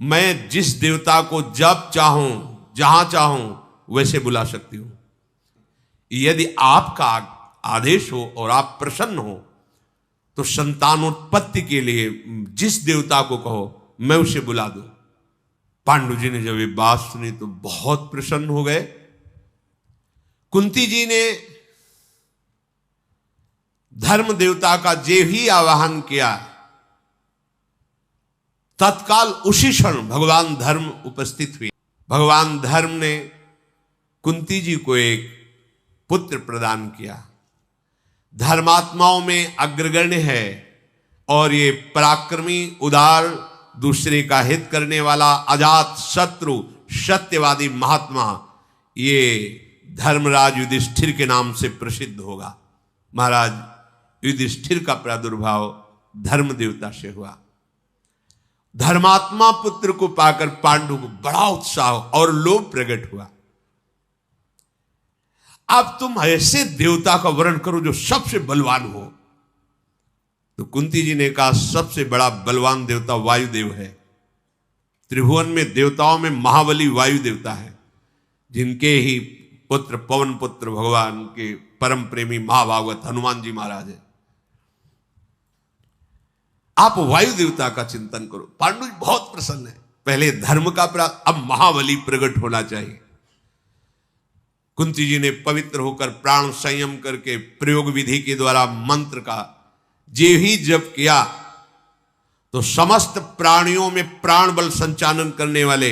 मैं जिस देवता को जब चाहूं जहां चाहूं वैसे बुला सकती हूं। यदि आपका आदेश हो और आप प्रसन्न हो तो संतानोत्पत्ति के लिए जिस देवता को कहो मैं उसे बुला दूं। पांडु जी ने जब ये बात सुनी तो बहुत प्रसन्न हो गए। कुंती जी ने धर्म देवता का जे ही आवाहन किया, तत्काल उसी क्षण भगवान धर्म उपस्थित हुए। भगवान धर्म ने कुंती जी को एक पुत्र प्रदान किया। धर्मात्माओं में अग्रगण्य है और ये पराक्रमी, उदार, दूसरे का हित करने वाला, अजात शत्रु, सत्यवादी महात्मा, ये धर्मराज युधिष्ठिर के नाम से प्रसिद्ध होगा। महाराज युधिष्ठिर का प्रादुर्भाव धर्म देवता से हुआ। धर्मात्मा पुत्र को पाकर पांडु को बड़ा उत्साह और लोभ प्रकट हुआ। अब तुम ऐसे देवता का वर्ण करो जो सबसे बलवान हो। तो कुंती जी ने कहा सबसे बड़ा बलवान देवता वायुदेव है। त्रिभुवन में देवताओं में महाबली वायु देवता है, जिनके ही पुत्र पवन पुत्र भगवान के परम प्रेमी महाभागवत हनुमान जी महाराज है। आप वायु देवता का चिंतन करो। पांडु जी बहुत प्रसन्न है। पहले धर्म का अब महाबली प्रकट होना चाहिए। कुंती जी ने पवित्र होकर प्राण संयम करके प्रयोग विधि के द्वारा मंत्र का जे ही जप किया तो समस्त प्राणियों में प्राण बल संचालन करने वाले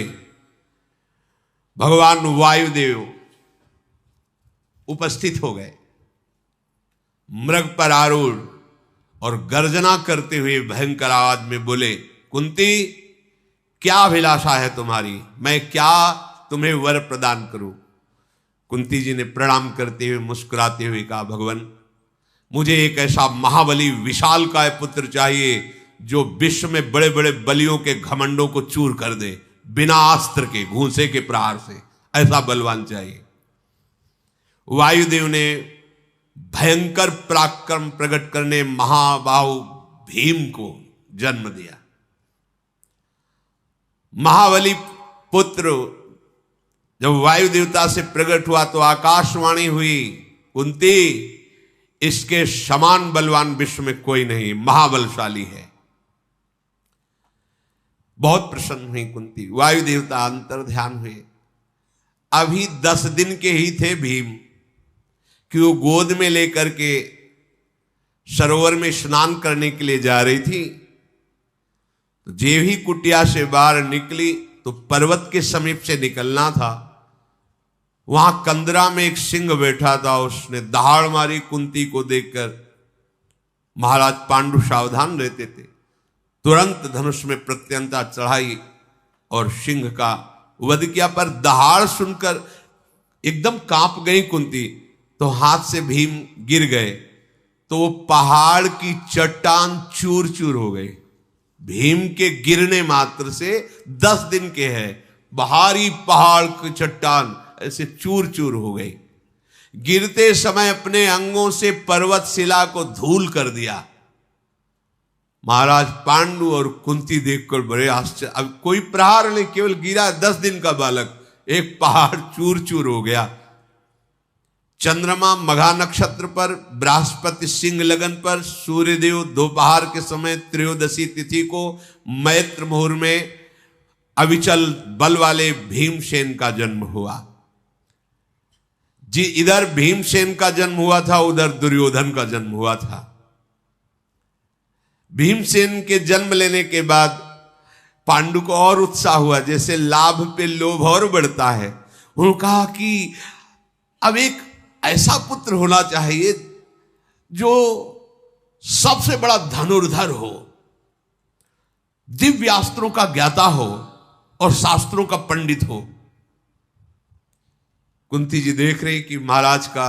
भगवान वायुदेव उपस्थित हो गए। मृग पर आरूढ़ और गर्जना करते हुए भयंकर आवाज में बोले, कुंती क्या अभिलाषा है तुम्हारी, मैं क्या तुम्हें वर प्रदान करूं। कुंती जी ने प्रणाम करते हुए मुस्कुराते हुए कहा, भगवान मुझे एक ऐसा महाबली विशालकाय पुत्र चाहिए जो विश्व में बड़े बड़े बलियों के घमंडों को चूर कर दे, बिना अस्त्र के, घूंसे के प्रहार से। ऐसा बलवान चाहिए। वायुदेव ने भयंकर पराक्रम प्रकट करने महाबाहु भीम को जन्म दिया। महाबली पुत्र जब वायु देवता से प्रकट हुआ तो आकाशवाणी हुई, कुंती इसके समान बलवान विश्व में कोई नहीं, महाबलशाली है। बहुत प्रसन्न हुई कुंती। वायु देवता अंतर ध्यान हुए। अभी 10 दिन के ही थे भीम कि वो गोद में लेकर के सरोवर में स्नान करने के लिए जा रही थी। तो जेव ही कुटिया से बाहर निकली तो पर्वत के समीप से निकलना था। वहां कंदरा में एक सिंह बैठा था। उसने दहाड़ मारी कुंती को देखकर। महाराज पांडु सावधान रहते थे। तुरंत धनुष में प्रत्यंता चढ़ाई और सिंह का वध किया। पर दहाड़ सुनकर एकदम कांप गई कुंती, तो हाथ से भीम गिर गए तो वो पहाड़ की चट्टान चूर चूर हो गई। भीम के गिरने मात्र से 10 दिन के है, भारी पहाड़ की चट्टान ऐसे चूर चूर हो गई। गिरते समय अपने अंगों से पर्वत शिला को धूल कर दिया। महाराज पांडु और कुंती देखकर बड़े आश्चर्य। अब कोई प्रहार नहीं, केवल गिरा 10 दिन का बालक, एक पहाड़ चूर चूर हो गया। चंद्रमा मघा नक्षत्र पर, बृहस्पति सिंह लगन पर, सूर्यदेव दोपहर के समय त्रयोदशी तिथि को मैत्र मुहूर्त में अविचल बल वाले भीमसेन का जन्म हुआ। जी, इधर भीमसेन का जन्म हुआ था, उधर दुर्योधन का जन्म हुआ था। भीमसेन के जन्म लेने के बाद पांडु को और उत्साह हुआ, जैसे लाभ पे लोभ और बढ़ता है। उन्होंने कहा कि अब एक ऐसा पुत्र होना चाहिए जो सबसे बड़ा धनुर्धर हो, दिव्यास्त्रों का ज्ञाता हो और शास्त्रों का पंडित हो। कुंती जी देख रही कि महाराज का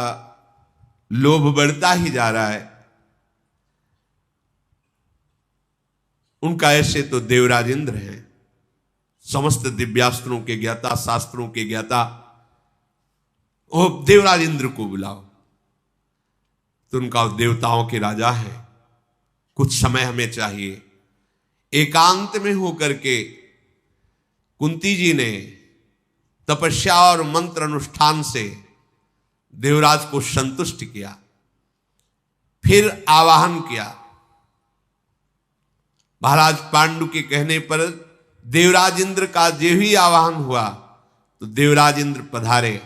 लोभ बढ़ता ही जा रहा है। उनका ऐसे तो देवराज इंद्र हैं, समस्त दिव्यास्त्रों के ज्ञाता, शास्त्रों के ज्ञाता। ओ देवराज इंद्र को बुलाओ। तो उनका देवताओं के राजा है। कुछ समय हमें चाहिए, एकांत में होकर के कुंती जी ने तपस्या और मंत्र अनुष्ठान से देवराज को संतुष्ट किया, फिर आवाहन किया। महाराज पांडु के कहने पर देवराज इंद्र का जो ही आवाहन हुआ तो देवराज इंद्र पधारे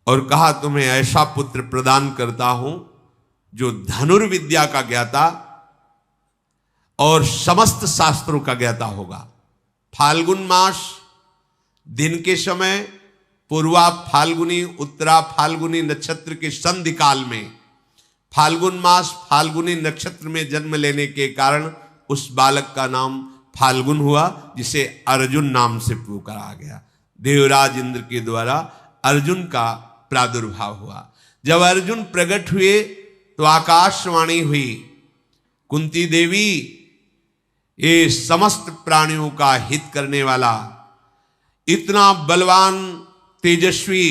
और कहा, तुम्हें ऐसा पुत्र प्रदान करता हूं जो धनुर्विद्या का ज्ञाता और समस्त शास्त्रों का ज्ञाता होगा। फाल्गुन मास दिन के समय पूर्वा फाल्गुनी उत्तरा फाल्गुनी नक्षत्र के संधि काल में फाल्गुन मास फाल्गुनी नक्षत्र में जन्म लेने के कारण उस बालक का नाम फाल्गुन हुआ, जिसे अर्जुन नाम से पुकारा गया। देवराज इंद्र के द्वारा अर्जुन का प्रादुर्भाव हुआ। जब अर्जुन प्रकट हुए तो आकाशवाणी हुई, कुंती देवी, ये समस्त प्राणियों का हित करने वाला, इतना बलवान तेजस्वी,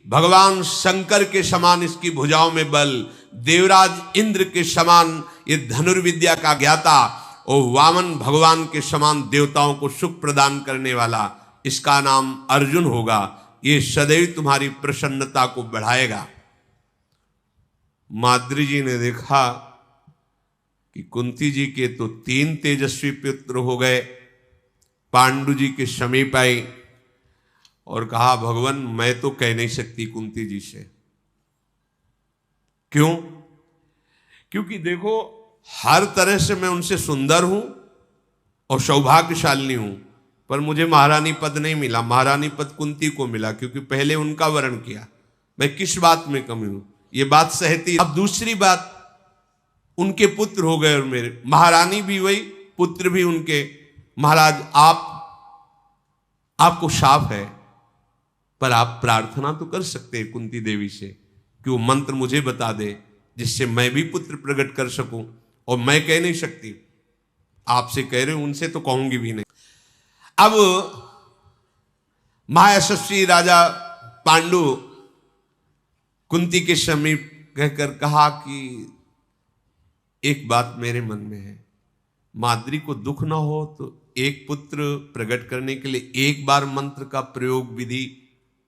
भगवान शंकर के समान इसकी भुजाओं में बल, देवराज इंद्र के समान ये धनुर्विद्या का ज्ञाता और वामन भगवान के समान देवताओं को सुख प्रदान करने वाला, इसका नाम अर्जुन होगा। ये सदैव तुम्हारी प्रसन्नता को बढ़ाएगा। माद्री जी ने देखा कि कुंती जी के तो 3 तेजस्वी पुत्र हो गए, पांडु जी के समीप आई और कहा, भगवान मैं तो कह नहीं सकती कुंती जी से। क्यों? क्योंकि देखो हर तरह से मैं उनसे सुंदर हूं और सौभाग्यशालिनी हूं, पर मुझे महारानी पद नहीं मिला। महारानी पद कुंती को मिला क्योंकि पहले उनका वर्ण किया। मैं किस बात में कमी हूं, ये बात सहती। अब दूसरी बात, उनके पुत्र हो गए और मेरे, महारानी भी वही, पुत्र भी उनके। महाराज आपको शाप है, पर आप प्रार्थना तो कर सकते हैं कुंती देवी से कि वो मंत्र मुझे बता दे जिससे मैं भी पुत्र प्रकट कर सकूं। और मैं कह नहीं सकती, आपसे कह रहे हूं, उनसे तो कहूंगी भी नहीं। अब महायशस्वी राजा पांडु कुंती के समीप कहकर कहा कि एक बात मेरे मन में है, माद्री को दुख ना हो तो एक पुत्र प्रकट करने के लिए एक बार मंत्र का प्रयोग विधि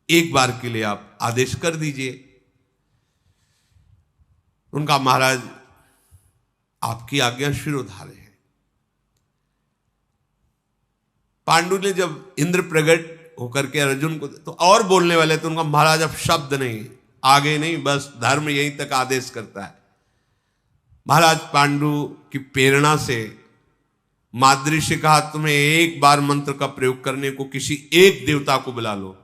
एक बार के लिए आप आदेश कर दीजिए। उनका, महाराज आपकी आज्ञा शिरोधार्य है। पांडु ने जब इंद्र प्रकट होकर के अर्जुन को तो और बोलने वाले, तो उनका, महाराज अब शब्द नहीं, आगे नहीं, बस धर्म यहीं तक आदेश करता है। महाराज पांडु की प्रेरणा से माद्री से कहा, तुम्हें एक बार मंत्र का प्रयोग करने को किसी एक देवता को बुला लो,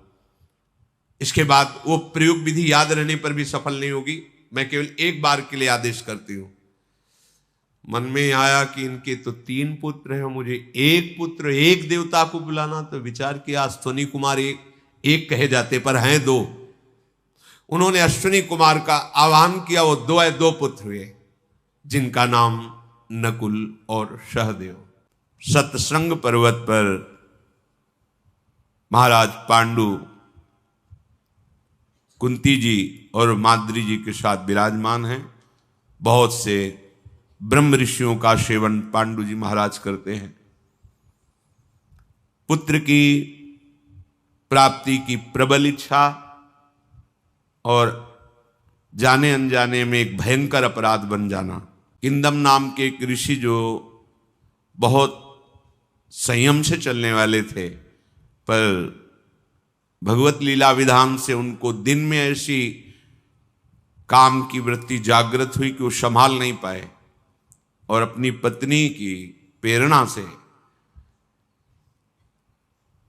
इसके बाद वो प्रयोग विधि याद रहने पर भी सफल नहीं होगी, मैं केवल एक बार के लिए आदेश करती हूं। मन में आया कि इनके तो 3 पुत्र हैं, मुझे एक पुत्र एक देवता को बुलाना, तो विचार किया अश्विनी कुमार एक कहे जाते, पर हैं 2। उन्होंने अश्विनी कुमार का आह्वान किया, वो 2 पुत्र हुए जिनका नाम नकुल और सहदेव। सतसंग पर्वत पर महाराज पांडु कुंती जी और माद्री जी के साथ विराजमान हैं। बहुत से ब्रह्म ऋषियों का सेवन पांडु जी महाराज करते हैं। पुत्र की प्राप्ति की प्रबल इच्छा और जाने अनजाने में एक भयंकर अपराध बन जाना। किंदम नाम के एक ऋषि जो बहुत संयम से चलने वाले थे, पर भगवत लीला विधान से उनको दिन में ऐसी काम की वृत्ति जागृत हुई कि वो संभाल नहीं पाए और अपनी पत्नी की प्रेरणा से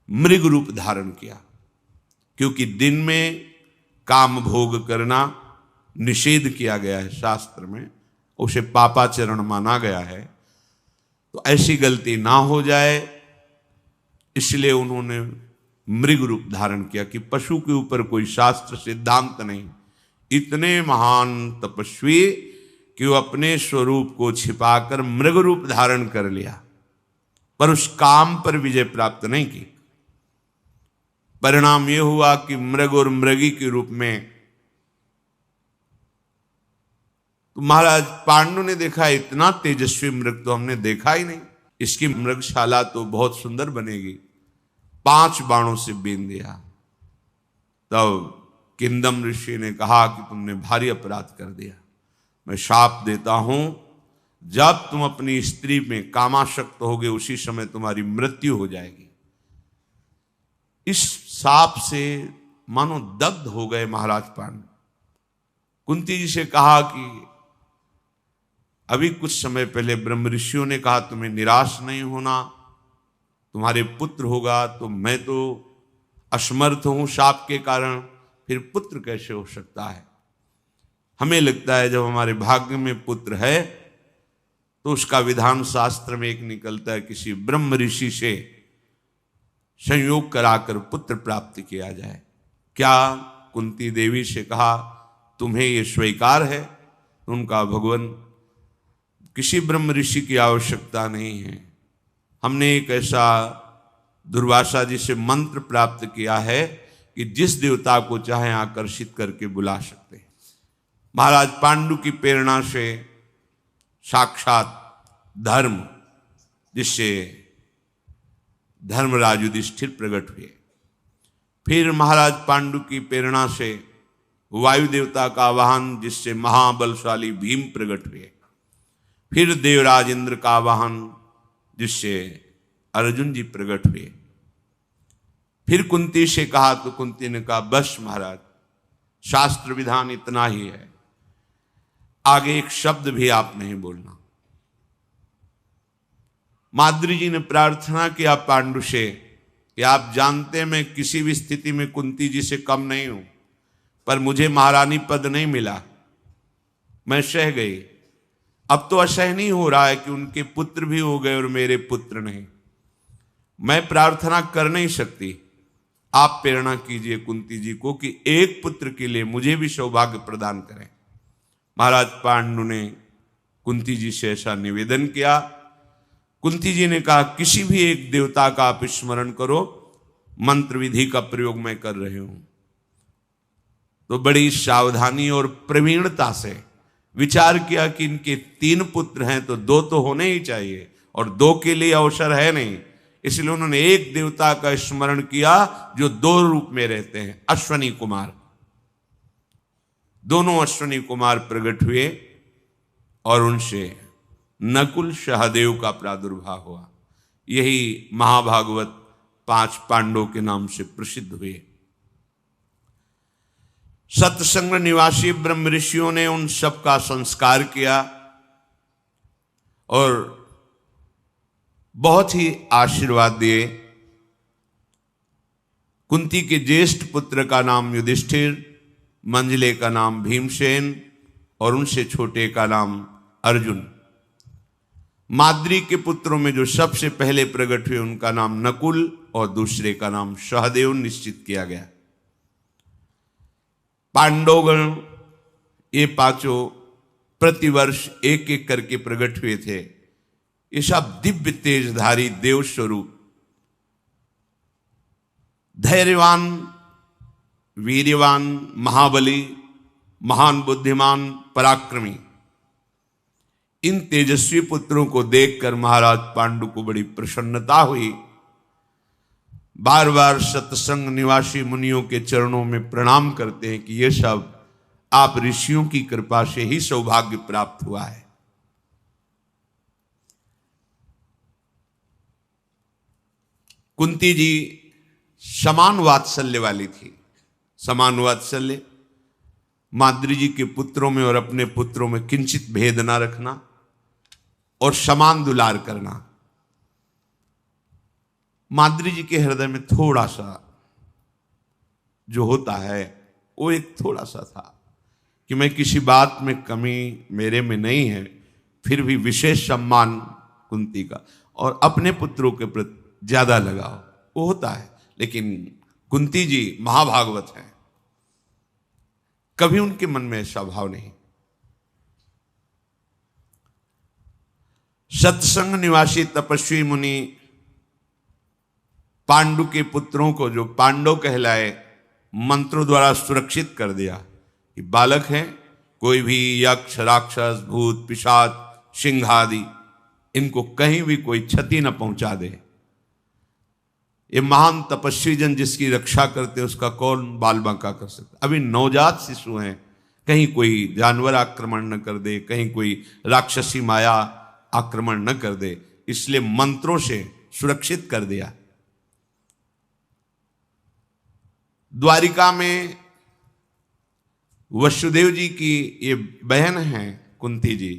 मृग रूप धारण किया। क्योंकि दिन में काम भोग करना निषेध किया गया है शास्त्र में, उसे पापाचरण माना गया है, तो ऐसी गलती ना हो जाए इसलिए उन्होंने मृग रूप धारण किया कि पशु के ऊपर कोई शास्त्र सिद्धांत नहीं। इतने महान तपस्वी कि वो अपने स्वरूप को छिपाकर मृग रूप धारण कर लिया, पर उस काम पर विजय प्राप्त नहीं की। परिणाम यह हुआ कि मृग और मृगी के रूप में, तो महाराज पांडु ने देखा इतना तेजस्वी मृग तो हमने देखा ही नहीं, इसकी मृगशाला तो बहुत सुंदर बनेगी। 5 बाणों से बीन दिया। तब किंदम ऋषि ने कहा कि तुमने भारी अपराध कर दिया, मैं शाप देता हूं, जब तुम अपनी स्त्री में कामासक्त होगे उसी समय तुम्हारी मृत्यु हो जाएगी। इस शाप से मानो दग्ध हो गए महाराज पांडु। कुंती जी से कहा कि अभी कुछ समय पहले ब्रह्म ऋषियों ने कहा तुम्हें निराश नहीं होना, तुम्हारे पुत्र होगा, तो मैं तो असमर्थ हूं शाप के कारण, फिर पुत्र कैसे हो सकता है। हमें लगता है जब हमारे भाग्य में पुत्र है तो उसका विधान शास्त्र में एक निकलता है, किसी ब्रह्म ऋषि से संयोग कराकर पुत्र प्राप्त किया जाए। क्या कुंती देवी से कहा तुम्हें यह स्वीकार है? उनका भगवान किसी ब्रह्म ऋषि की आवश्यकता नहीं है, हमने एक ऐसा दुर्वासा जी से मंत्र प्राप्त किया है कि जिस देवता को चाहे आकर्षित करके बुला सकते हैं। महाराज पांडु की प्रेरणा से साक्षात धर्म, जिससे धर्मराज युधिष्ठिर प्रकट हुए। फिर महाराज पांडु की प्रेरणा से वायु देवता का आवाहन, जिससे महाबलशाली भीम प्रकट हुए। फिर देवराज इंद्र का आवाहन, जिससे अर्जुन जी प्रकट हुए। फिर कुंती से कहा तो कुंती ने कहा बस महाराज, शास्त्र विधान इतना ही है, आगे एक शब्द भी आप नहीं बोलना। माद्री जी ने प्रार्थना किया पांडु से कि आप जानते मैं किसी भी स्थिति में कुंती जी से कम नहीं हूं, पर मुझे महारानी पद नहीं मिला, मैं सह गई। अब तो असहनीय हो रहा है कि उनके पुत्र भी हो गए और मेरे पुत्र नहीं। मैं प्रार्थना कर नहीं सकती, आप प्रेरणा कीजिए कुंती जी को कि एक पुत्र के लिए मुझे भी सौभाग्य प्रदान करें। महाराज पांडु ने कुंती जी से ऐसा निवेदन किया। कुंती जी ने कहा किसी भी एक देवता का आप स्मरण करो, मंत्र विधि का प्रयोग मैं कर रही हूं। तो बड़ी सावधानी और प्रवीणता से विचार किया कि इनके 3 पुत्र हैं तो 2 तो होने ही चाहिए, और 2 के लिए अवसर है नहीं, इसलिए उन्होंने एक देवता का स्मरण किया जो 2 रूप में रहते हैं, अश्वनी कुमार। दोनों अश्वनी कुमार प्रकट हुए और उनसे नकुल सहदेव का प्रादुर्भाव हुआ। यही महाभागवत 5 पांडवों के नाम से प्रसिद्ध हुए। सत्संग निवासी ब्रह्म ऋषियों ने उन सब का संस्कार किया और बहुत ही आशीर्वाद दिए। कुंती के ज्येष्ठ पुत्र का नाम युधिष्ठिर, मंझले का नाम भीमसेन और उनसे छोटे का नाम अर्जुन। माद्री के पुत्रों में जो सबसे पहले प्रकट हुए उनका नाम नकुल और दूसरे का नाम सहदेव निश्चित किया गया। पांडवगण ये 5 प्रतिवर्ष एक एक करके प्रकट हुए थे। ये सब दिव्य तेजधारी देव स्वरूप, धैर्यवान, वीर्यवान, महाबली, महान बुद्धिमान, पराक्रमी, इन तेजस्वी पुत्रों को देखकर महाराज पांडु को बड़ी प्रसन्नता हुई। बार बार सत्संग निवासी मुनियों के चरणों में प्रणाम करते हैं कि ये सब आप ऋषियों की कृपा से ही सौभाग्य प्राप्त हुआ है। कुंती जी समान वात्सल्य वाली थी। समान वात्सल्य, माद्री जी के पुत्रों में और अपने पुत्रों में किंचित भेद ना रखना और समान दुलार करना। माद्री जी के हृदय में थोड़ा सा जो होता है वो एक थोड़ा सा था कि मैं किसी बात में कमी मेरे में नहीं है, फिर भी विशेष सम्मान कुंती का और अपने पुत्रों के प्रति ज्यादा लगाव वो होता है। लेकिन कुंती जी महाभागवत हैं, कभी उनके मन में ऐसा भाव नहीं। सत्संग निवासी तपस्वी मुनि पांडु के पुत्रों को, जो पांडव कहलाए, मंत्रों द्वारा सुरक्षित कर दिया कि बालक हैं, कोई भी यक्ष, राक्षस, भूत, पिशाच, सिंह आदि इनको कहीं भी कोई क्षति न पहुंचा दे। ये महान तपस्वी जन जिसकी रक्षा करते उसका कौन बाल बांका कर सकता। अभी नवजात शिशु हैं, कहीं कोई जानवर आक्रमण न कर दे, कहीं कोई राक्षसी माया आक्रमण न कर दे, इसलिए मंत्रों से सुरक्षित कर दिया। द्वारिका में वसुदेव जी की ये बहन है कुंती जी,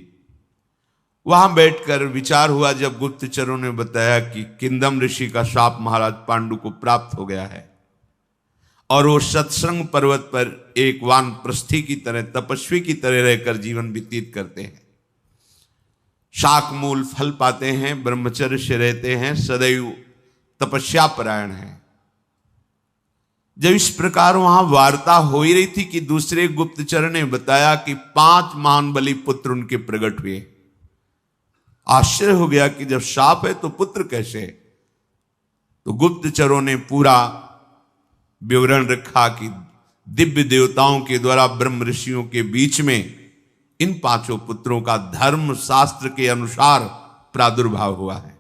वहां बैठकर विचार हुआ जब गुप्तचरों ने बताया कि किंदम ऋषि का शाप महाराज पांडु को प्राप्त हो गया है और वो सत्संग पर्वत पर एक वानप्रस्थी की तरह, तपस्वी की तरह रहकर जीवन व्यतीत करते हैं, शाक मूल फल पाते हैं, ब्रह्मचर्य से रहते हैं, सदैव तपस्या परायण हैं। जब इस प्रकार वहां वार्ता हो ही रही थी कि दूसरे गुप्तचर ने बताया कि 5 महान बलि पुत्र उनके प्रकट हुए। आश्चर्य हो गया कि जब शाप है तो पुत्र कैसे? तो गुप्तचरों ने पूरा विवरण रखा कि दिव्य देवताओं के द्वारा ब्रह्म ऋषियों के बीच में इन 5 पुत्रों का धर्म शास्त्र के अनुसार प्रादुर्भाव हुआ है।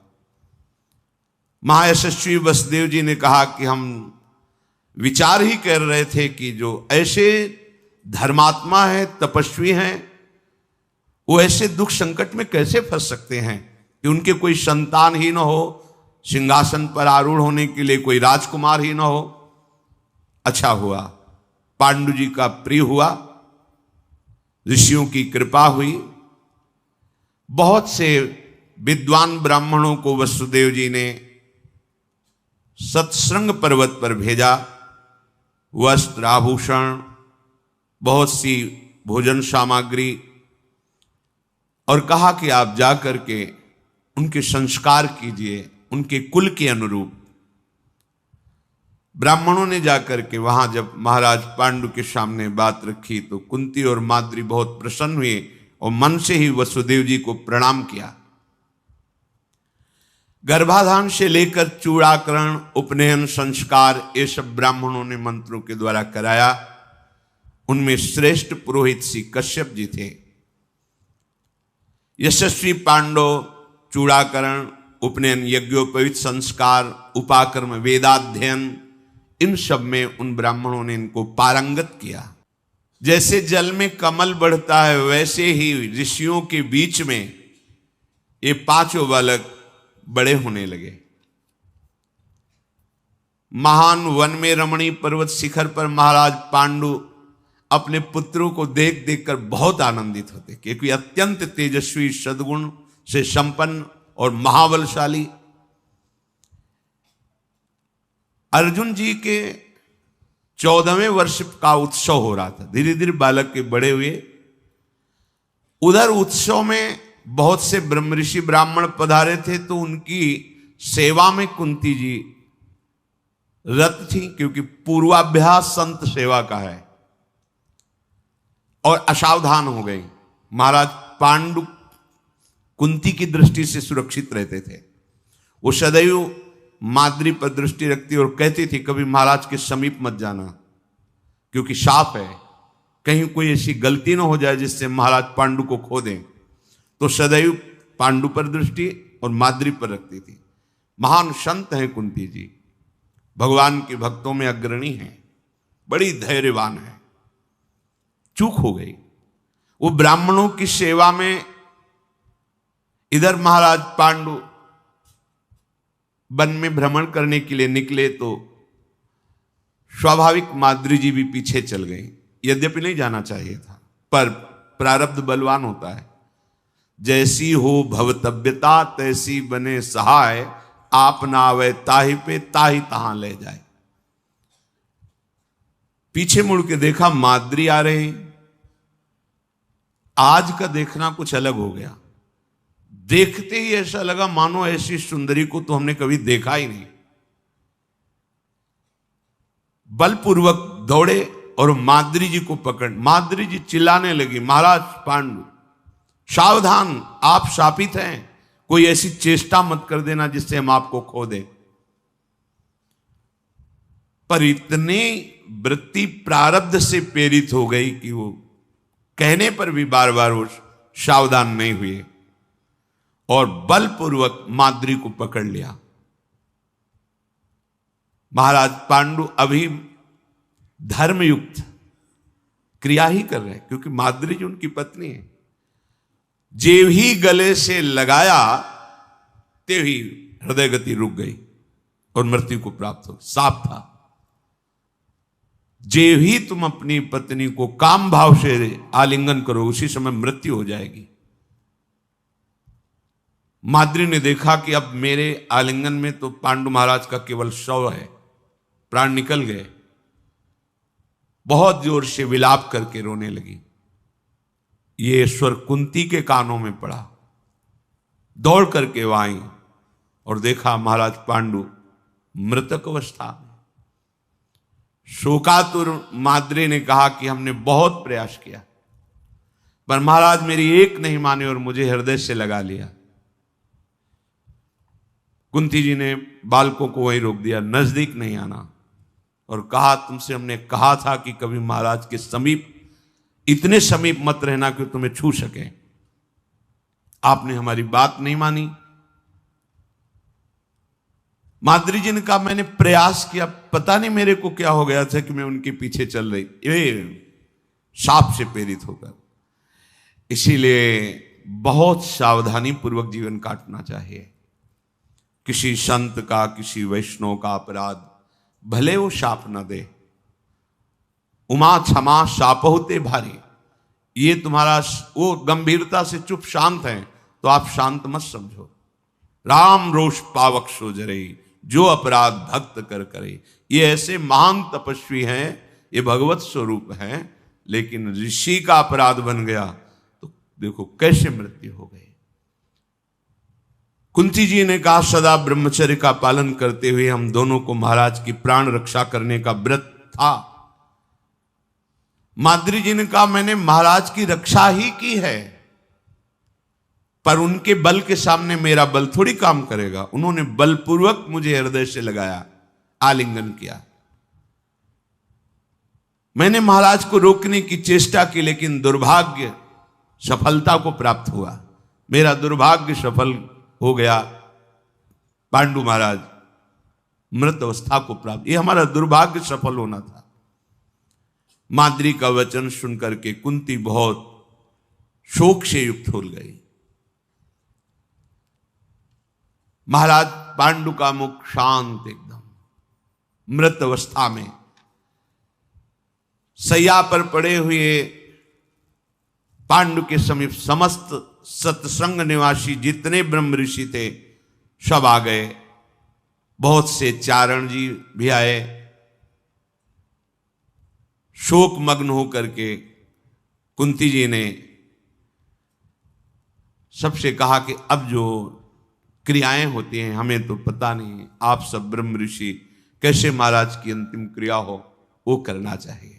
महायशस्वी वसुदेव जी ने कहा कि हम विचार ही कर रहे थे कि जो ऐसे धर्मात्मा है, तपस्वी हैं, वो ऐसे दुख संकट में कैसे फंस सकते हैं कि उनके कोई संतान ही ना हो, सिंहासन पर आरूढ़ होने के लिए कोई राजकुमार ही ना हो। अच्छा हुआ पांडु जी का प्रिय हुआ, ऋषियों की कृपा हुई, बहुत से विद्वान ब्राह्मणों को वसुदेव जी ने सत्संग पर्वत पर भेजा, वस्त्र आभूषण, बहुत सी भोजन सामग्री, और कहा कि आप जाकर के उनके संस्कार कीजिए उनके कुल के अनुरूप। ब्राह्मणों ने जाकर के वहां जब महाराज पांडु के सामने बात रखी तो कुंती और माद्री बहुत प्रसन्न हुए और मन से ही वसुदेव जी को प्रणाम किया। गर्भाधान से लेकर चूड़ाकरण, उपनयन संस्कार, ये सब ब्राह्मणों ने मंत्रों के द्वारा कराया। उनमें श्रेष्ठ पुरोहित श्री कश्यप जी थे। यशस्वी पांडव चूड़ाकरण, उपनयन, यज्ञोपवीत संस्कार, उपाकर्म, वेदाध्ययन, इन सब में उन ब्राह्मणों ने इनको पारंगत किया। जैसे जल में कमल बढ़ता है वैसे ही ऋषियों के बीच में ये 5 बालक बड़े होने लगे। महान वन में रमणी पर्वत शिखर पर महाराज पांडु अपने पुत्रों को देख देखकर बहुत आनंदित होते, क्योंकि अत्यंत तेजस्वी, सद्गुण से संपन्न और महाबलशाली। अर्जुन जी के 14वें वर्ष का उत्सव हो रहा था, धीरे धीरे बालक के बड़े हुए। उधर उत्सव में बहुत से ब्रह्म ऋषि ब्राह्मण पधारे थे, तो उनकी सेवा में कुंती जी रत थी, क्योंकि पूर्वाभ्यास संत सेवा का है, और असावधान हो गई। महाराज पांडु कुंती की दृष्टि से सुरक्षित रहते थे। वो सदैव माद्री पर दृष्टि रखती और कहती थी कभी महाराज के समीप मत जाना, क्योंकि शाप है, कहीं कोई ऐसी गलती ना हो जाए जिससे महाराज पांडु को खो दें। तो सदैव पांडु पर दृष्टि और माद्री पर रखती थी। महान संत हैं कुंती जी, भगवान के भक्तों में अग्रणी हैं, बड़ी धैर्यवान है। चूक हो गई, वो ब्राह्मणों की सेवा में इधर महाराज पांडु वन में भ्रमण करने के लिए निकले तो स्वाभाविक माद्री जी भी पीछे चल गई। यद्यपि नहीं जाना चाहिए था, पर प्रारब्ध बलवान होता है। जैसी हो भवतव्यता तैसी बने सहाय, आप ना आवे ताहि पे ताहि तहां ले जाए। पीछे मुड़ के देखा माद्री आ रही। आज का देखना कुछ अलग हो गया। देखते ही ऐसा लगा मानो ऐसी सुंदरी को तो हमने कभी देखा ही नहीं। बलपूर्वक दौड़े और माद्री जी को पकड़, माद्री जी चिल्लाने लगी, महाराज पांडु सावधान, आप शापित हैं, कोई ऐसी चेष्टा मत कर देना जिससे हम आपको खो दें। पर इतनी वृत्ति प्रारब्ध से प्रेरित हो गई कि वो कहने पर भी बार बार वो सावधान नहीं हुए और बलपूर्वक माद्री को पकड़ लिया। महाराज पांडु अभी धर्मयुक्त क्रिया ही कर रहे हैं, क्योंकि माद्री जी उनकी पत्नी है। जेव ही गले से लगाया ते ही हृदय गति रुक गई और मृत्यु को प्राप्त हो। साफ था, जेव ही तुम अपनी पत्नी को काम भाव से आलिंगन करो उसी समय मृत्यु हो जाएगी। माद्री ने देखा कि अब मेरे आलिंगन में तो पांडु महाराज का केवल शव है, प्राण निकल गए। बहुत जोर से विलाप करके रोने लगी। ये स्वर कुंती के कानों में पड़ा। दौड़ करके वह आई और देखा महाराज पांडु मृतक अवस्था में। शोकातुर माद्री ने कहा कि हमने बहुत प्रयास किया, पर महाराज मेरी एक नहीं माने और मुझे हृदय से लगा लिया। कुंती जी ने बालकों को वहीं रोक दिया, नजदीक नहीं आना, और कहा तुमसे हमने कहा था कि कभी महाराज के समीप, इतने समीप मत रहना कि तुम्हें छू सके। आपने हमारी बात नहीं मानी। माद्री जी ने कहा मैंने प्रयास किया, पता नहीं मेरे को क्या हो गया था कि मैं उनके पीछे चल रही, ये शाप से प्रेरित होकर। इसीलिए बहुत सावधानी पूर्वक जीवन काटना चाहिए। किसी संत का, किसी वैष्णव का अपराध भले वो शाप न दे, उमा क्षमा शाप होते भारी, ये तुम्हारा वो गंभीरता से चुप शांत है तो आप शांत मत समझो। राम रोष पावक सो जरे, जो अपराध भक्त कर करे। ये ऐसे महान तपस्वी हैं, ये भगवत स्वरूप हैं, लेकिन ऋषि का अपराध बन गया तो देखो कैसे मृत्यु हो गई। कुंती जी ने कहा सदा ब्रह्मचर्य का पालन करते हुए हम दोनों को महाराज की प्राण रक्षा करने का व्रत था। माद्री जी ने कहा मैंने महाराज की रक्षा ही की है, पर उनके बल के सामने मेरा बल थोड़ी काम करेगा। उन्होंने बलपूर्वक मुझे हृदय से लगाया, आलिंगन किया। मैंने महाराज को रोकने की चेष्टा की, लेकिन दुर्भाग्य सफलता को प्राप्त हुआ। मेरा दुर्भाग्य सफल हो गया। पांडु महाराज मृत अवस्था को प्राप्त, ये हमारा दुर्भाग्य सफल होना था। माद्री का वचन सुनकर के कुंती बहुत शोक से युक्त हो गई। महाराज पांडु का मुख शांत, एकदम मृत अवस्था में सैया पर पड़े हुए पांडु के समीप समस्त सत्संग निवासी जितने ब्रह्म ऋषि थे सब आ गए। बहुत से चारण जी भी आए। शोक मग्न होकर के कुंती जी ने सबसे कहा कि अब जो क्रियाएं होती हैं हमें तो पता नहीं, आप सब ब्रह्म ऋषि कैसे महाराज की अंतिम क्रिया हो वो करना चाहिए।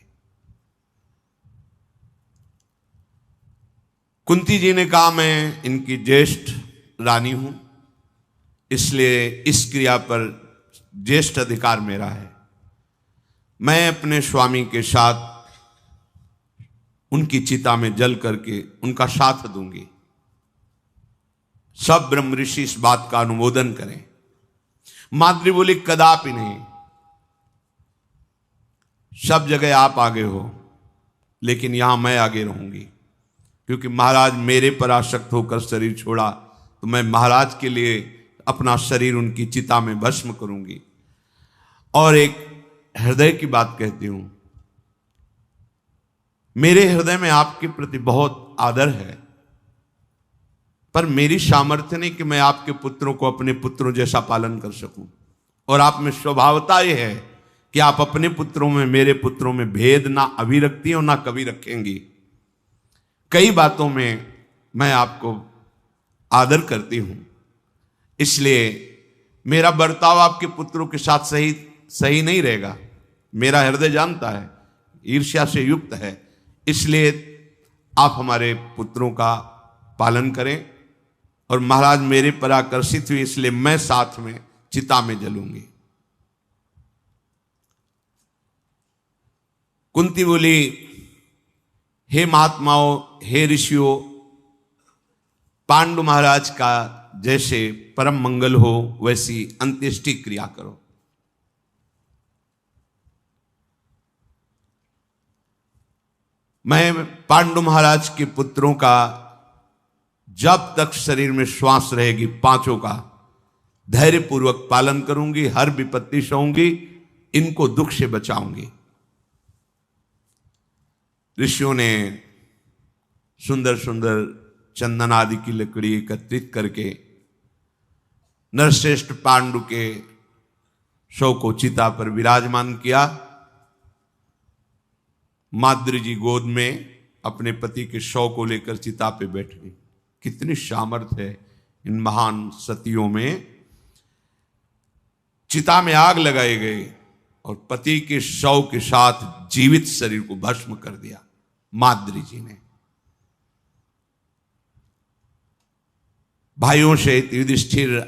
कुंती जी ने कहा मैं इनकी ज्येष्ठ रानी हूं, इसलिए इस क्रिया पर ज्येष्ठ अधिकार मेरा है। मैं अपने स्वामी के साथ उनकी चिता में जल करके उनका साथ दूंगी। सब ब्रह्म ऋषि इस बात का अनुमोदन करें। माद्री बोली कदापि नहीं, सब जगह आप आगे हो, लेकिन यहां मैं आगे रहूंगी, क्योंकि महाराज मेरे पर आसक्त होकर शरीर छोड़ा तो मैं महाराज के लिए अपना शरीर उनकी चिता में भस्म करूंगी। और एक हृदय की बात कहती हूं, मेरे हृदय में आपके प्रति बहुत आदर है, पर मेरी सामर्थ्य नहीं कि मैं आपके पुत्रों को अपने पुत्रों जैसा पालन कर सकूं। और आप में स्वभावता यह है कि आप अपने पुत्रों में, मेरे पुत्रों में भेद ना अभी रखती हो ना कभी रखेंगी। कई बातों में मैं आपको आदर करती हूं, इसलिए मेरा बर्ताव आपके पुत्रों के साथ सही नहीं रहेगा। मेरा हृदय जानता है, ईर्ष्या से युक्त है, इसलिए आप हमारे पुत्रों का पालन करें। और महाराज मेरे पर आकर्षित हुए, इसलिए मैं साथ में चिता में जलूंगी। कुंती बोली हे महात्माओं, हे ऋषियों, पांडु महाराज का जैसे परम मंगल हो वैसी अंत्येष्टि क्रिया करो। मैं पांडु महाराज के पुत्रों का जब तक शरीर में श्वास रहेगी पांचों का धैर्यपूर्वक पालन करूंगी, हर विपत्ति सहूंगी, इनको दुख से बचाऊंगी। ऋषियों ने सुंदर सुंदर चंदन आदि की लकड़ी एकत्रित करके नरश्रेष्ठ पांडु के शव को चिता पर विराजमान किया। माद्री जी गोद में अपने पति के शव को लेकर चिता पे बैठ गई। कितनी सामर्थ्य है इन महान सतियों में। चिता में आग लगाई गई और पति के शव के साथ जीवित शरीर को भस्म कर दिया माद्री जी ने। भाइयों से युधिष्ठिर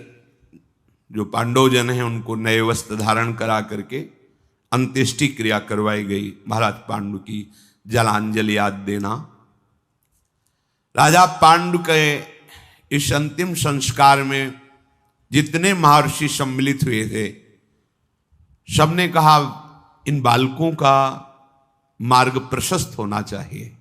जो पांडवजन हैं उनको नए वस्त्र धारण करा करके अंत्येष्टि क्रिया करवाई गई। महाराज पांडु की जलांजलि याद देना। राजा पांडु के इस अंतिम संस्कार में जितने महर्षि सम्मिलित हुए थे सबने कहा इन बालकों का मार्ग प्रशस्त होना चाहिए।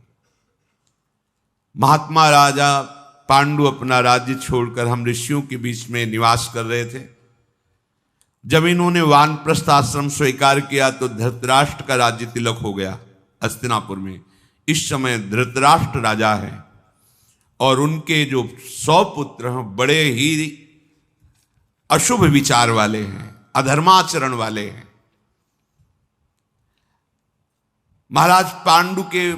महात्मा राजा पांडु अपना राज्य छोड़कर हम ऋषियों के बीच में निवास कर रहे थे। जब इन्होंने वानप्रस्थ आश्रम स्वीकार किया तो धृतराष्ट्र का राज्य तिलक हो गया हस्तिनापुर में। इस समय धृतराष्ट्र राजा है और उनके जो 100 पुत्र हैं बड़े ही अशुभ विचार वाले हैं, अधर्माचरण वाले हैं। महाराज पांडु के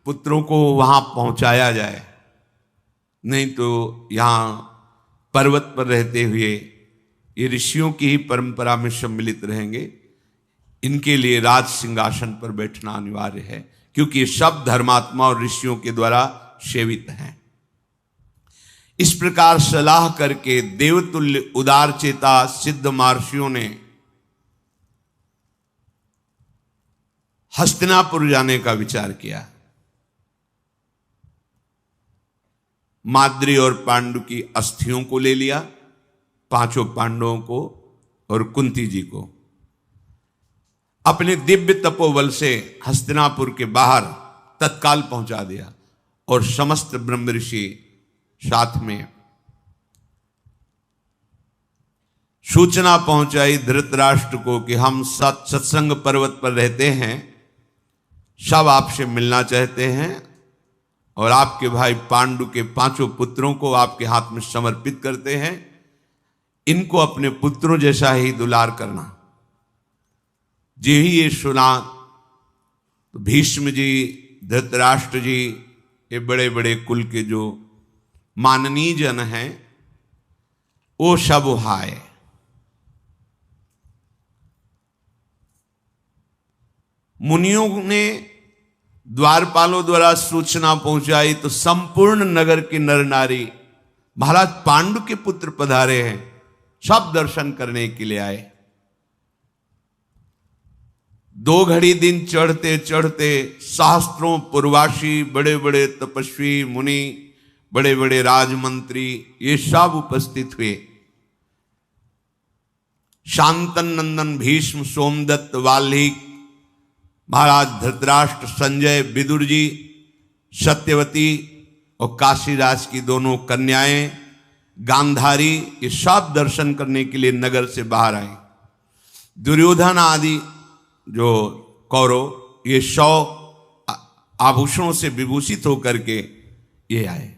पुत्रों को वहां पहुंचाया जाए, नहीं तो यहां पर्वत पर रहते हुए ये ऋषियों की ही परंपरा में सम्मिलित रहेंगे। इनके लिए राज सिंहासन पर बैठना अनिवार्य है क्योंकि ये सब धर्मात्मा और ऋषियों के द्वारा सेवित हैं। इस प्रकार सलाह करके देवतुल्य उदार चेता सिद्ध महर्षियों ने हस्तिनापुर जाने का विचार किया। माद्री और पांडु की अस्थियों को ले लिया, पांचों पांडवों को और कुंती जी को अपने दिव्य तपोबल से हस्तिनापुर के बाहर तत्काल पहुंचा दिया और समस्त ब्रह्म ऋषि साथ में सूचना पहुंचाई धृतराष्ट्र को कि हम सत्संग पर्वत पर रहते हैं, सब आपसे मिलना चाहते हैं और आपके भाई पांडु के पांचों पुत्रों को आपके हाथ में समर्पित करते हैं। इनको अपने पुत्रों जैसा ही दुलार करना। जी ही ये सुना तो भीष्म जी, धृतराष्ट्र जी, ये बड़े बड़े कुल के जो माननीय जन हैं वो सब हाय। मुनियों ने द्वारपालों द्वारा सूचना पहुंचाई तो संपूर्ण नगर के नर नारी महाराज पांडु के पुत्र पधारे हैं, सब दर्शन करने के लिए आए। 2 घड़ी दिन चढ़ते चढ़ते सहस्त्रों पूर्वासी, बड़े बड़े तपस्वी मुनि, बड़े बड़े राजमंत्री, ये सब उपस्थित हुए। शांतन नंदन भीष्म, सोमदत्त, वाल्मीकि, महाराज धृतराष्ट्र, संजय, विदुर जी, सत्यवती और काशीराज की दोनों कन्याएं, गांधारी, ये सब दर्शन करने के लिए नगर से बाहर आए। दुर्योधन आदि जो कौरव ये 100 आभूषणों से विभूषित होकर के ये आए।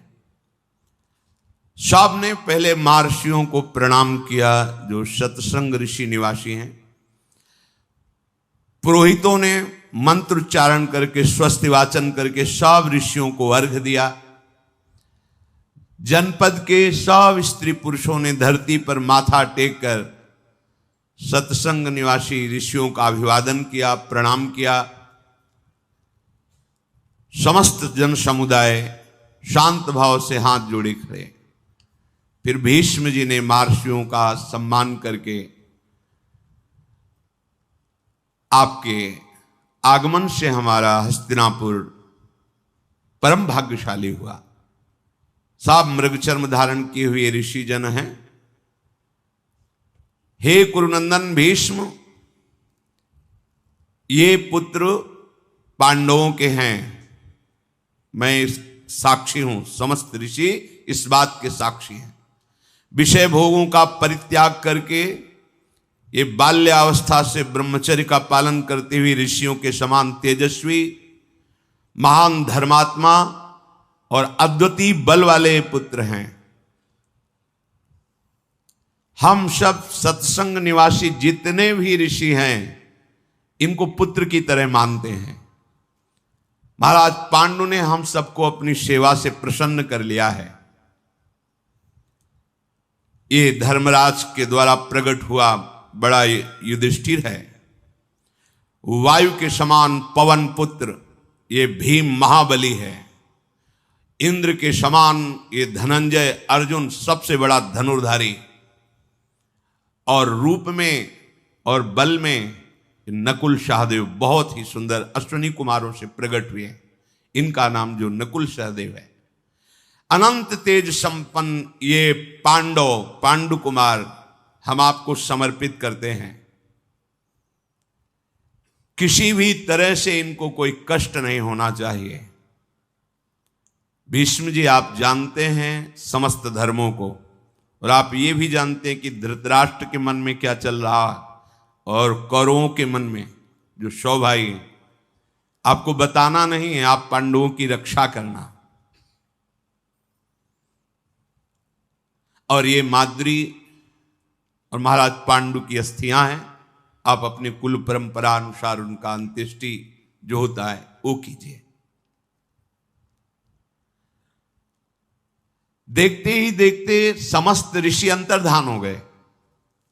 सब ने पहले महर्षियों को प्रणाम किया जो सत्संग ऋषि निवासी हैं। पुरोहितों ने मंत्र उच्चारण करके स्वस्ति वाचन करके सब ऋषियों को अर्घ्य दिया। जनपद के सब स्त्री पुरुषों ने धरती पर माथा टेक कर सत्संग निवासी ऋषियों का अभिवादन किया, प्रणाम किया। समस्त जन समुदाय शांत भाव से हाथ जोड़े खड़े। फिर भीष्म जी ने महर्षियों का सम्मान करके आपके आगमन से हमारा हस्तिनापुर परम भाग्यशाली हुआ। सब मृगचर्म धारण किए हुए ऋषि जन हैं। हे कुरुनंदन भीष्म, ये पुत्र पांडवों के हैं मैं इस साक्षी हूं, समस्त ऋषि इस बात के साक्षी हैं। विषय भोगों का परित्याग करके ये बाल्यावस्था से ब्रह्मचर्य का पालन करते हुए ऋषियों के समान तेजस्वी, महान धर्मात्मा और अद्वितीय बल वाले पुत्र हैं। हम सब सत्संग निवासी जितने भी ऋषि हैं इनको पुत्र की तरह मानते हैं। महाराज पांडु ने हम सबको अपनी सेवा से प्रसन्न कर लिया है। ये धर्मराज के द्वारा प्रकट हुआ बड़ा युधिष्ठिर है। वायु के समान पवन पुत्र ये भीम महाबली है। इंद्र के समान ये धनंजय अर्जुन सबसे बड़ा धनुर्धारी, और रूप में और बल में नकुल सहदेव बहुत ही सुंदर अश्विनी कुमारों से प्रकट हुए हैं। इनका नाम जो नकुल सहदेव है। अनंत तेज संपन्न ये पांडु कुमार हम आपको समर्पित करते हैं। किसी भी तरह से इनको कोई कष्ट नहीं होना चाहिए। भीष्म जी, आप जानते हैं समस्त धर्मों को, और आप ये भी जानते हैं कि धृतराष्ट्र के मन में क्या चल रहा और कौरवों के मन में, जो 100 भाई हैं। आपको बताना नहीं है, आप पांडवों की रक्षा करना। और ये माद्री और महाराज पांडु की अस्थियां हैं। आप अपने कुल परंपरा अनुसार उनका अंत्येष्टि जो होता है वो कीजिए। देखते ही देखते समस्त ऋषि अंतर्धान हो गए,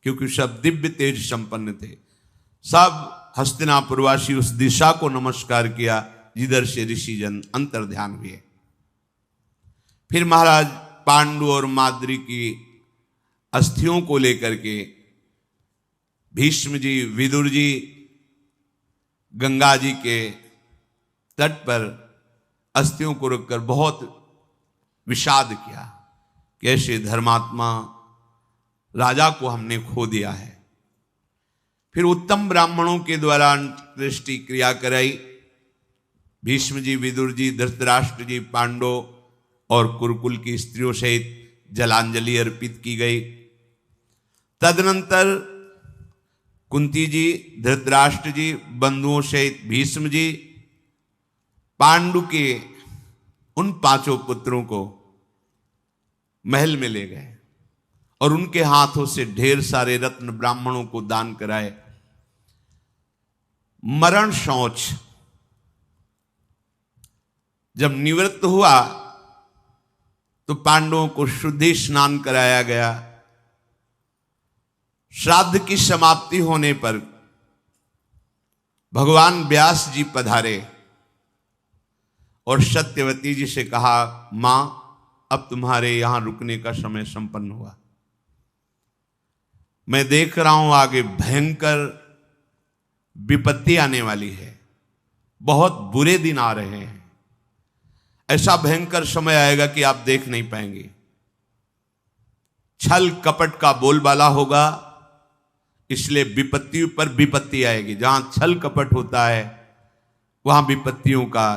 क्योंकि सब दिव्य तेज संपन्न थे। सब हस्तिनापुरवासी उस दिशा को नमस्कार किया जिधर से ऋषि जन अंतर्ध्यान हुए। फिर महाराज पांडु और माद्री की अस्थियों को लेकर के भीष्म जी, विदुर जी गंगा जी के तट पर अस्थियों को रखकर बहुत विषाद किया कि ऐसे धर्मात्मा राजा को हमने खो दिया है। फिर उत्तम ब्राह्मणों के द्वारा अंत्येष्टि क्रिया कराई। भीष्म जी, विदुर जी, धृतराष्ट्र जी, पांडव और कुरुकुल की स्त्रियों सहित जलांजलि अर्पित की गई। तदनंतर कुंती जी, धृतराष्ट्र जी, बंधुओं सहित भीष्म जी पांडु के उन 5 पुत्रों को महल में ले गए और उनके हाथों से ढेर सारे रत्न ब्राह्मणों को दान कराए। मरण शौच जब निवृत्त हुआ तो पांडवों को शुद्धि स्नान कराया गया। श्राद्ध की समाप्ति होने पर भगवान व्यास जी पधारे और सत्यवती जी से कहा, मां, अब तुम्हारे यहां रुकने का समय संपन्न हुआ। मैं देख रहा हूं आगे भयंकर विपत्ति आने वाली है, बहुत बुरे दिन आ रहे हैं। ऐसा भयंकर समय आएगा कि आप देख नहीं पाएंगे। छल कपट का बोलबाला होगा, इसलिए विपत्ति पर विपत्ति आएगी। जहां छल कपट होता है वहां विपत्तियों का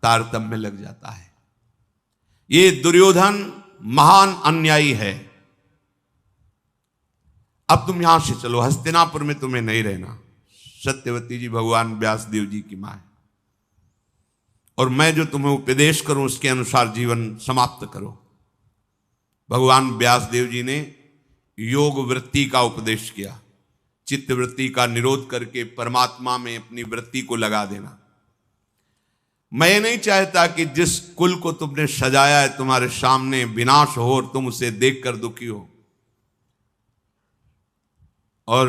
तारतम्य लग जाता है। ये दुर्योधन महान अन्यायी है। अब तुम यहां से चलो, हस्तिनापुर में तुम्हें नहीं रहना। सत्यवती जी भगवान व्यासदेव जी की मां है, और मैं जो तुम्हें उपदेश करूं उसके अनुसार जीवन समाप्त करो। भगवान व्यासदेव जी ने योग वृत्ति का उपदेश किया। चित्त वृत्ति का निरोध करके परमात्मा में अपनी वृत्ति को लगा देना। मैं नहीं चाहता कि जिस कुल को तुमने सजाया है तुम्हारे सामने विनाश हो और तुम उसे देखकर दुखी हो। और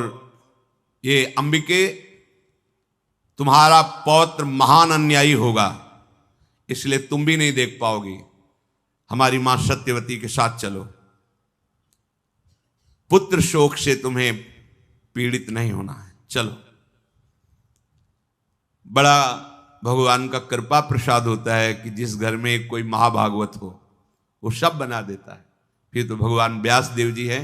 ये अंबिके, तुम्हारा पौत्र महान अन्यायी होगा, इसलिए तुम भी नहीं देख पाओगी। हमारी मां सत्यवती के साथ चलो। पुत्र शोक से तुम्हें पीड़ित नहीं होना है, चलो। बड़ा भगवान का कृपा प्रसाद होता है कि जिस घर में कोई महाभागवत हो वो सब बना देता है। फिर तो भगवान व्यासदेव जी हैं।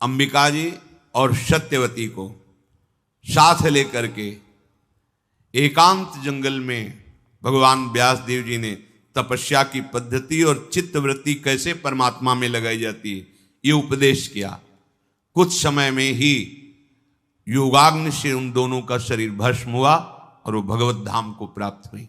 अंबिका जी और सत्यवती को साथ लेकर के एकांत जंगल में भगवान व्यास देव जी ने तपस्या की पद्धति और चित्तवृत्ति कैसे परमात्मा में लगाई जाती है ये उपदेश किया। कुछ समय में ही योगाग्नि से उन दोनों का शरीर भस्म हुआ और वो भगवत धाम को प्राप्त हुई।